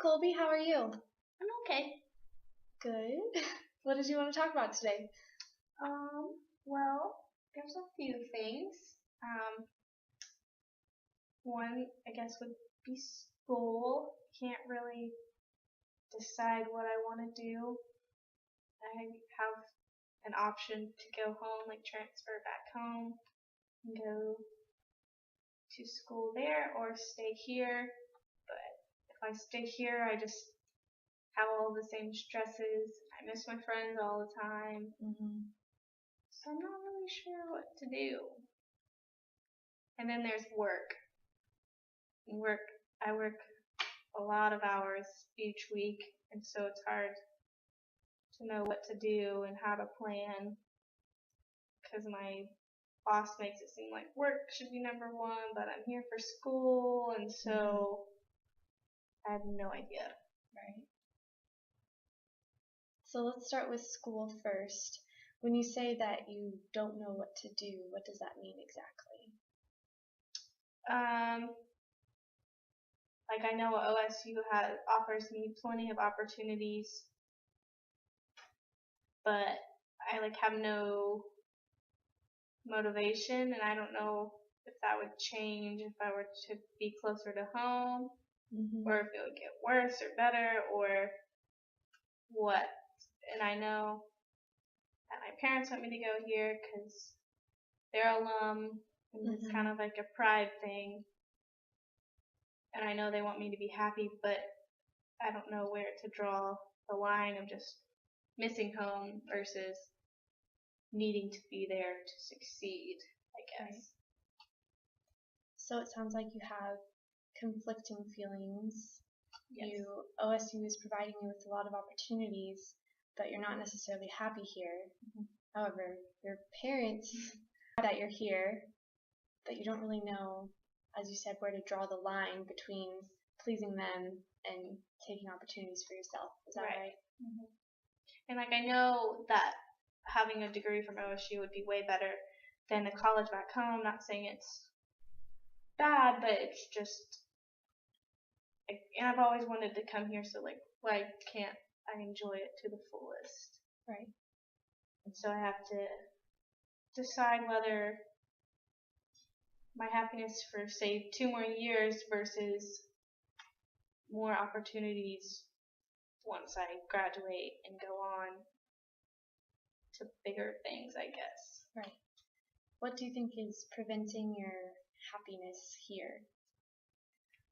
Colby. How are you? I'm okay. Good. What did you want to talk about today? Well, there's a few things. One, I guess, would be school. Can't really decide what I want to do. I have an option to go home, like transfer back home and go to school there, or stay here. But if I stay here, I just have all the same stresses. I miss my friends all the time. So I'm not really sure what to do. And then there's work. I work a lot of hours each week, and so it's hard to know what to do and how to plan, because my boss makes it seem like work should be number one, but I'm here for school, and so I have no idea. Right. So let's start with school first. When you say that you don't know what to do, what does that mean exactly? Like I know OSU offers me plenty of opportunities, but I have no motivation, and I don't know if that would change if I were to be closer to home, or if it would get worse or better, or what. And I know that my parents want me to go here because they're alum, and it's kind of like a pride thing. And I know they want me to be happy, but I don't know where to draw the line of just missing home versus needing to be there to succeed, I guess. Right. So it sounds like you have conflicting feelings. Yes. OSU is providing you with a lot of opportunities, but you're not necessarily happy here. However, your parents know that you're here, but you don't really know, as you said, where to draw the line between pleasing them and taking opportunities for yourself. Is that right? And I know that having a degree from OSU would be way better than the college back home. Not saying it's bad, but it's just, and I've always wanted to come here, so why can't I enjoy it to the fullest? Right. And so I have to decide whether my happiness for, say, 2 more years versus more opportunities once I graduate and go on to bigger things, I guess. Right. What do you think is preventing your happiness here?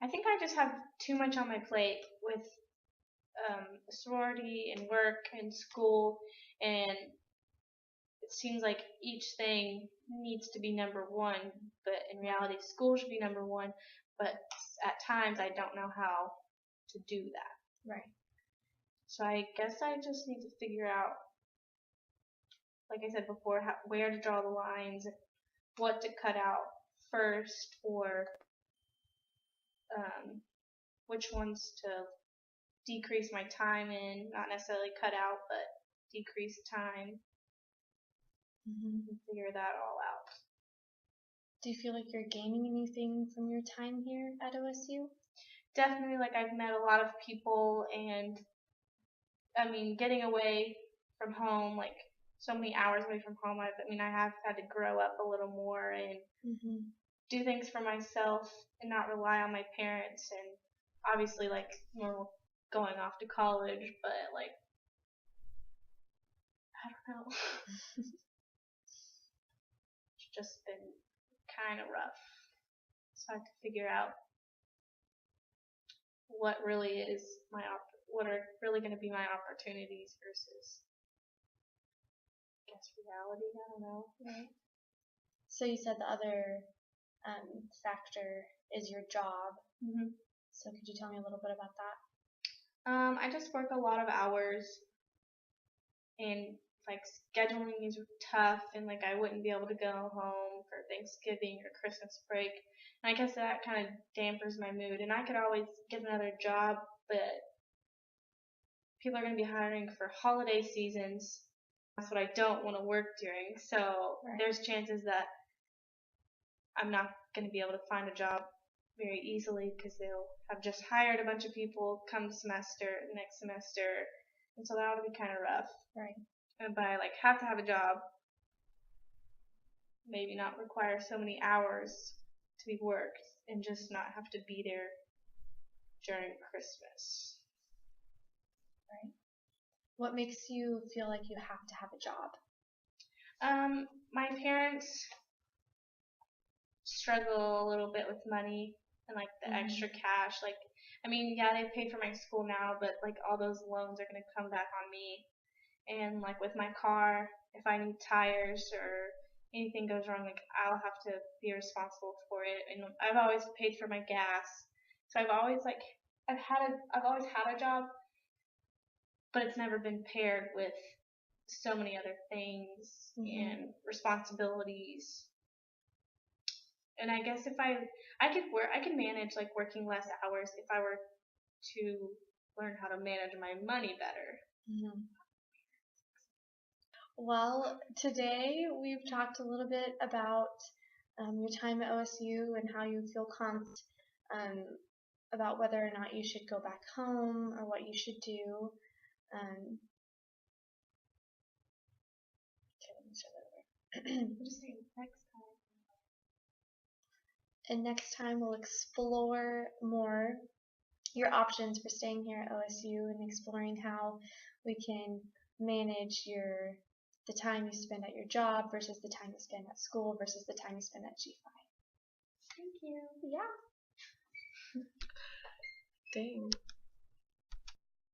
I think I just have too much on my plate with sorority and work and school, and it seems like each thing needs to be number one, but in reality school should be number one, but at times I don't know how to do that. Right. So I guess I just need to figure out, like I said before, where to draw the lines, what to cut out first, or which ones to decrease my time in, not necessarily cut out, but decrease time, and figure that all out. Do you feel like you're gaining anything from your time here at OSU? Definitely, I've met a lot of people, and I mean, getting away from home, so many hours away from home, I have had to grow up a little more and do things for myself and not rely on my parents, and obviously normal going off to college, but I don't know. It's just been kind of rough. So I have to figure out what are really going to be my opportunities versus, I guess, reality. I don't know. Right. So you said the other factor is your job. So could you tell me a little bit about that? I just work a lot of hours, and scheduling is tough, and I wouldn't be able to go home for Thanksgiving or Christmas break. And I guess that kind of dampers my mood. And I could always get another job, but people are going to be hiring for holiday seasons. That's what I don't want to work during. So there's chances that I'm not going to be able to find a job very easily because they'll have just hired a bunch of people come next semester, and so that would be kind of rough. Right. But I have to have a job, maybe not require so many hours to be worked, and just not have to be there during Christmas. Right. What makes you feel like you have to have a job? My parents struggle a little bit with money and the extra cash. Yeah, they pay for my school now, but all those loans are gonna come back on me. And with my car, if I need tires or anything goes wrong, I'll have to be responsible for it. And I've always paid for my gas, so I've always had a job, but it's never been paired with so many other things and responsibilities. And I guess if I could manage working less hours if I were to learn how to manage my money better. Well, today we've talked a little bit about your time at OSU and how you feel confident about whether or not you should go back home or what you should do. Okay, let me start that over. Just say next time. And next time we'll explore more your options for staying here at OSU and exploring how we can manage the time you spend at your job versus the time you spend at school versus the time you spend at G5. Thank you. Yeah. Dang.